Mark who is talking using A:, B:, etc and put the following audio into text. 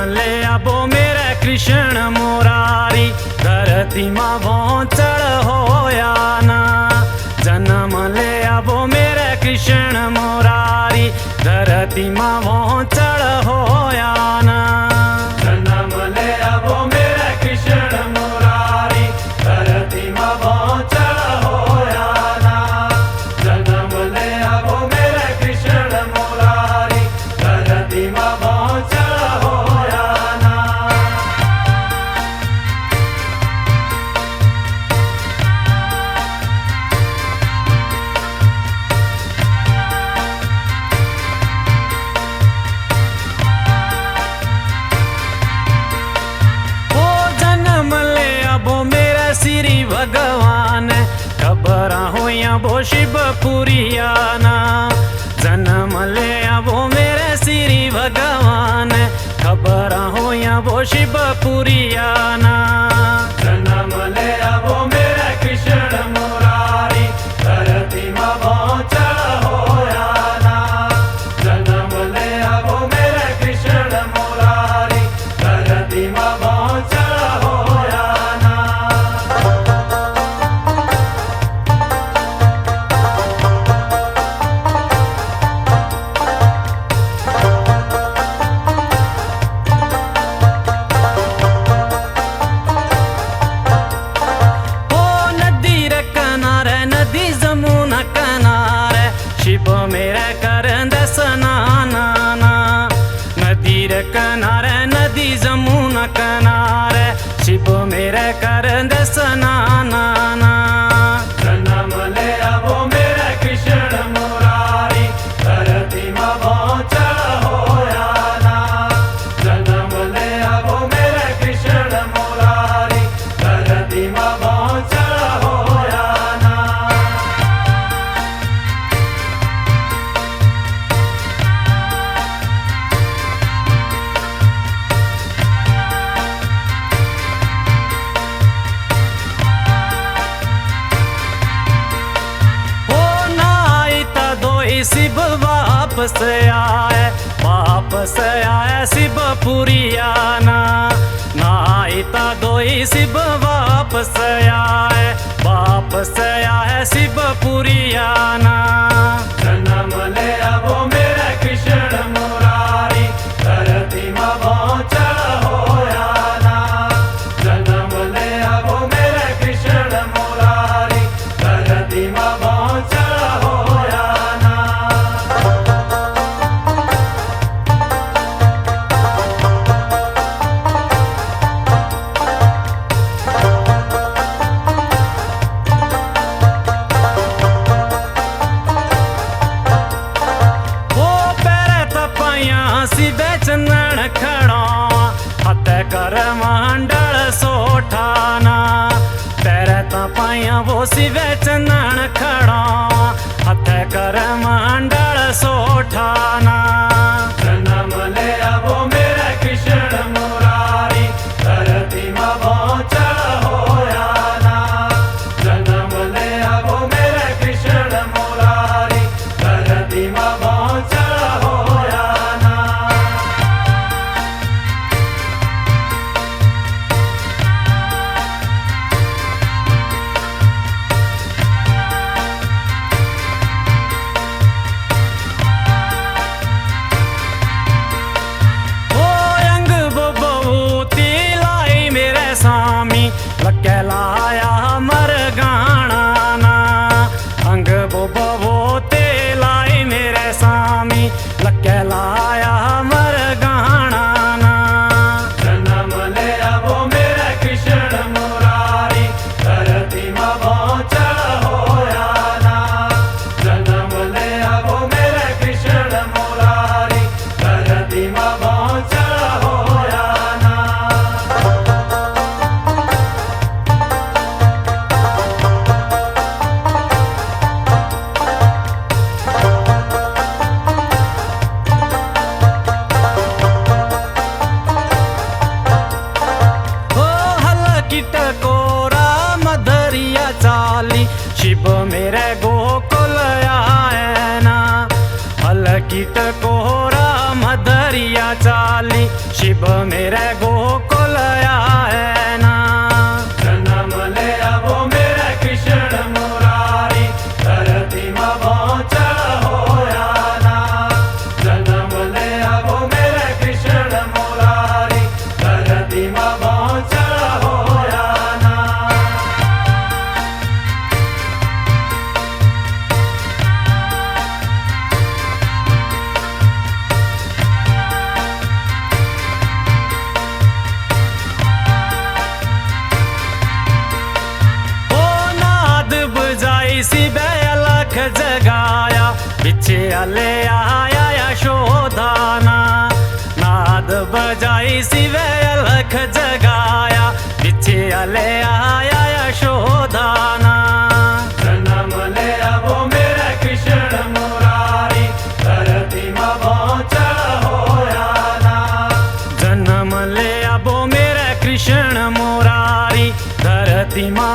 A: ले आबो मेरे कृष्ण मुरारी, धरती माँ भोंचड़ होया ना। जन्म ले आबो मेरे कृष्ण मुरारी, धरती माँ भोंचड़ होया ना। जन्म ले आबो मेरे कृष्ण मुरारी, धरती माँ भोंचड़ होया ना। जन्म ले आबो मेरे कृष्ण मुरारी, धरती माँ भोंचड़ होया ना। श्री भगवान खबर होया वो शिवपुरियाना। जन्म ले आवो मेरे श्री भगवान, खबर होया वो शिवपुरियाना। जन्म ले आवो मेरे कृष्ण मुरारी, धरती माँ भोंचड़ होया ना। जन्म ले आवो मेरे कृष्ण मुरारी, धरती माँ भोंचड़ होया ना। शिव मेरे करंद स्नाना, नदी रे किनारे नदी जमुना किनारे, शिव मेरे करंद स्नाना। जन्म ले आवो मेरे कृष्ण मुरारी, धरती माँ भोंचड़ होया ना। जन्म ले आवो मेरे कृष्ण मुरारी, धरती माँ भोंचड़ होया ना। शिव वापस आए, वापस आए शिवपुरियाना। नाइता दोई शिव वापस आए, वापस आए शिवपुरियाना। जन्म ले आवो मेरे कृष्ण मुरारी, धरती माँ भोंचड़ होया ना। जन्म ले आवो मेरे कृष्ण मुरारी, धरती माँ भोंचड़ होया ना। शिवे चंदन खड़ा हथ कर मंडल सोठाना। तेरे तपाया वो शिवे चंदन खड़ा हथ कर मंडल सोठाना। जन्म ले आवो मेरे कृष्ण मुरारी, धरती माँ भोंचड़ होया ना। जन्म ले आवो मेरे कृष्ण मुरारी, धरती माँ भोंचड़ होया ना। शिव मेरे गोकुल आए ना।
B: जन्म ले वो मेरे कृष्ण मुरारी, धरती में पहुँचल होया ना। जन्म ले वो मेरे कृष्ण मुरारी, धरती में पहुँचल होया ना।
A: शिवे अलख जगाया, पीछे अले आया यशोदाना। नाद बजाई शिवे अलख जगाया, पीछे अले आया यशोदाना।
B: जन्म ले वो मेरे कृष्ण मुरारी, धरती में पहुँचल होया ना।
A: जन्म ले वो मेरे कृष्ण मुरारी, धरती में